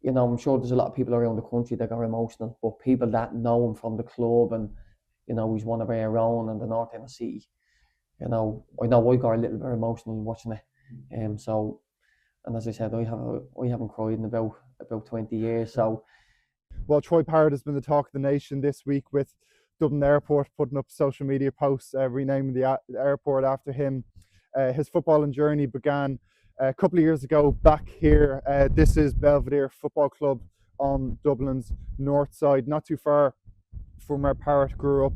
you know, I'm sure there's a lot of people around the country that got emotional, but people that know him from the club and, you know, he's one of our own in the North End City, you know I got a little bit emotional watching it. So, and as I said, I haven't cried in about 20 years. So, well, Troy Parrott has been the talk of the nation this week, with Dublin Airport putting up social media posts renaming the airport after him. His footballing journey began a couple of years ago back here. This is Belvedere Football Club on Dublin's north side, not too far from where Parrott grew up,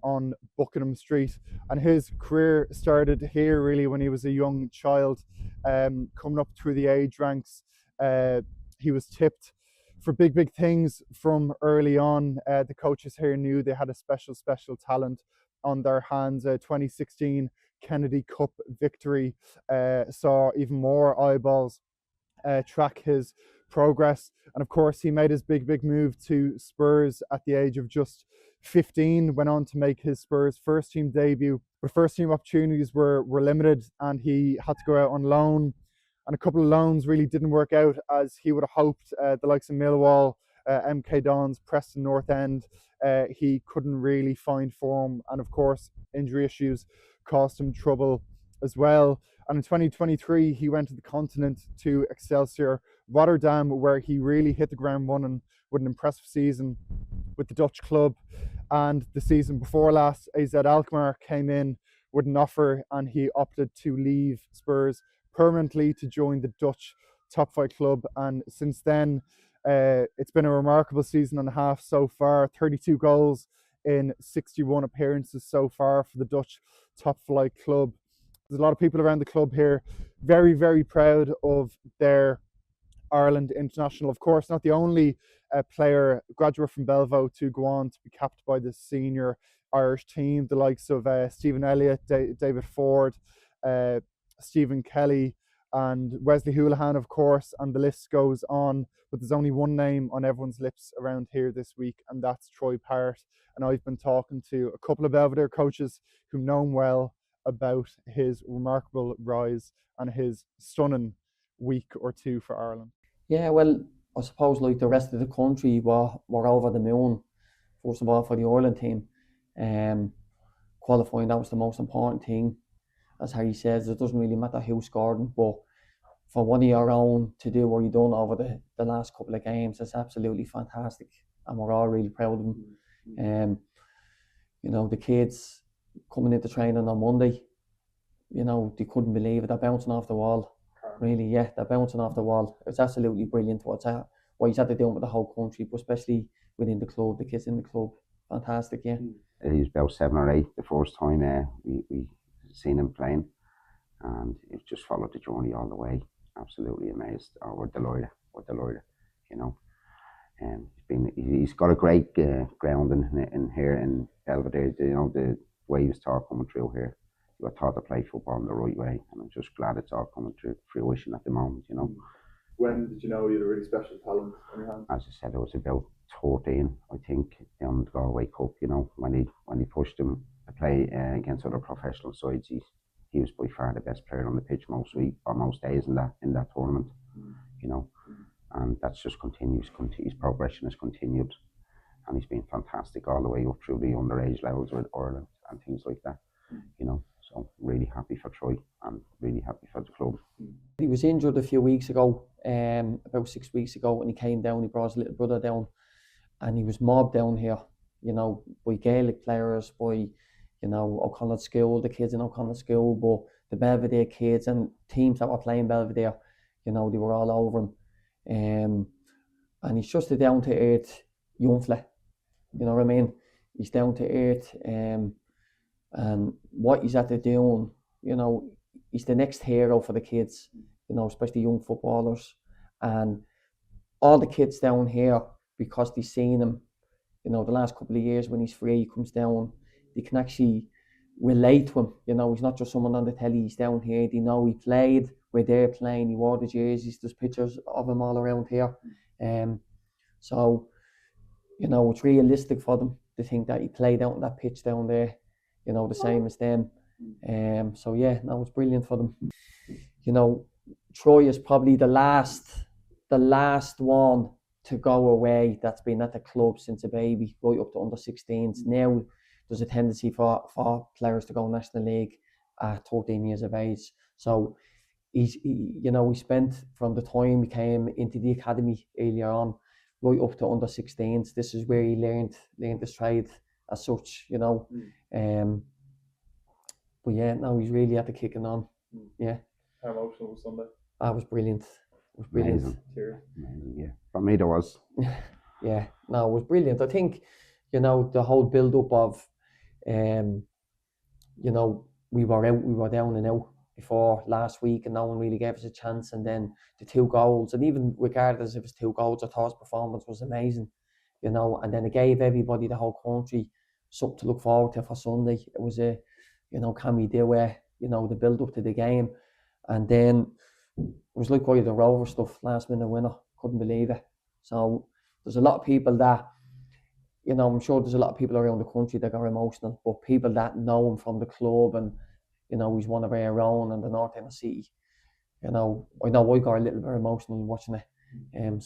on Buckingham Street. And his career started here really when he was a young child, coming up through the age ranks. He was tipped for big things from early on. The coaches here knew they had a special talent on their hands. 2016 Kennedy Cup victory saw even more eyeballs track his progress, and of course he made his big move to Spurs at the age of just 15, went on to make his Spurs first team debut, but first team opportunities were limited and he had to go out on loan, and a couple of loans really didn't work out as he would have hoped. The likes of Millwall, MK Dons, Preston North End, he couldn't really find form, and of course injury issues caused him trouble as well. And in 2023 he went to the continent to Excelsior Rotterdam, where he really hit the ground running with an impressive season with the Dutch club. And the season before last, AZ Alkmaar came in with an offer and he opted to leave Spurs permanently to join the Dutch top flight club. And since then, it's been a remarkable season and a half so far. 32 goals in 61 appearances so far for the Dutch top flight club. There's a lot of people around the club here very proud of their Ireland international. Of course, not the only player graduate from Belvo to go on to be capped by the senior Irish team. The likes of Stephen Elliott, David Ford, Stephen Kelly and Wesley Houlihan, of course, and the list goes on. But there's only one name on everyone's lips around here this week, and that's Troy Parrott. And I've been talking to a couple of Belvedere coaches who know him well about his remarkable rise and his stunning week or two for Ireland. Yeah, well, I suppose like the rest of the country were over the moon, first of all, for the Ireland team. Qualifying, that was the most important thing. As Harry says, it doesn't really matter who scored them, but for one of your own to do what you've done over the last couple of games, it's absolutely fantastic. And we're all really proud of them. You know, the kids coming into training on Monday, you know, they couldn't believe it. They're bouncing off the wall. Really, yeah, they're bouncing off the wall. It's absolutely brilliant what he's had to do with the whole country, but especially within the club, the kids in the club. Fantastic, yeah. He was about 7 or 8 the first time we seen him playing, and he's just followed the journey all the way. Absolutely amazed. Oh, we're delighted, you know. And he's got a great ground in here in Belvedere. You know, the way he was taught coming through here. You got taught to play football in the right way, and I'm just glad it's all coming to fruition at the moment, you know. When did you know you had a really special talent on your hands? As I said, I was about 13, I think, on the Galway Cup, you know, when he pushed him to play against other professional sides. He was by far the best player on the pitch most days in that tournament, you know. And that's just continues. His progression has continued, and he's been fantastic all the way up through the underage levels with Ireland and things like that, you know. So really happy for Troy and really happy for the club. He was injured a few weeks ago, about 6 weeks ago, and he came down. He brought his little brother down, and he was mobbed down here, you know, by Gaelic players, by, you know, O'Connell School, the kids in O'Connell School, but the Belvedere kids and teams that were playing Belvedere, you know, they were all over him. And he's just a down to earth young fella, you know what I mean? He's down to earth, and what he's at to doing, you know, he's the next hero for the kids, you know, especially young footballers. And all the kids down here, because they've seen him, you know, the last couple of years when he's free, he comes down, they can actually relate to him. You know, he's not just someone on the telly, he's down here. They know he played where they're playing, he wore the jerseys, there's pictures of him all around here. So, you know, it's realistic for them to think that he played out on that pitch down there, you know, the same as them. So yeah, no, it's brilliant for them. You know, Troy is probably the last the last one to go away that's been at the club since a baby, right up to under 16s. Now there's a tendency for players to go National League at 13 years of age. So he spent from the time he came into the academy earlier on, right up to under 16s. This is where he learned his trade as such, but yeah, now he's really at the kicking on. Yeah. How emotional was Sunday? That was brilliant. It was brilliant. Amazing, yeah. For me, there was. Yeah, no, it was brilliant. I think, the whole build-up of, we were down and out before last week, and no one really gave us a chance. And then the 2 goals, and even regardless if it's 2 goals, I thought his performance was amazing, And then it gave everybody, the whole country, something to look forward to for Sunday. It was can we do it? The build-up to the game, and then it was like the Rover stuff, last minute winner, couldn't believe it. So there's a lot of people that, I'm sure there's a lot of people around the country that got emotional, but people that know him from the club and, he's one of our own and the North End City, I know I got a little bit emotional watching it. And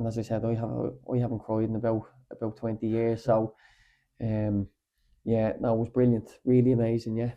as I said, I haven't cried in about 20 years. So, it was brilliant, really amazing, yeah.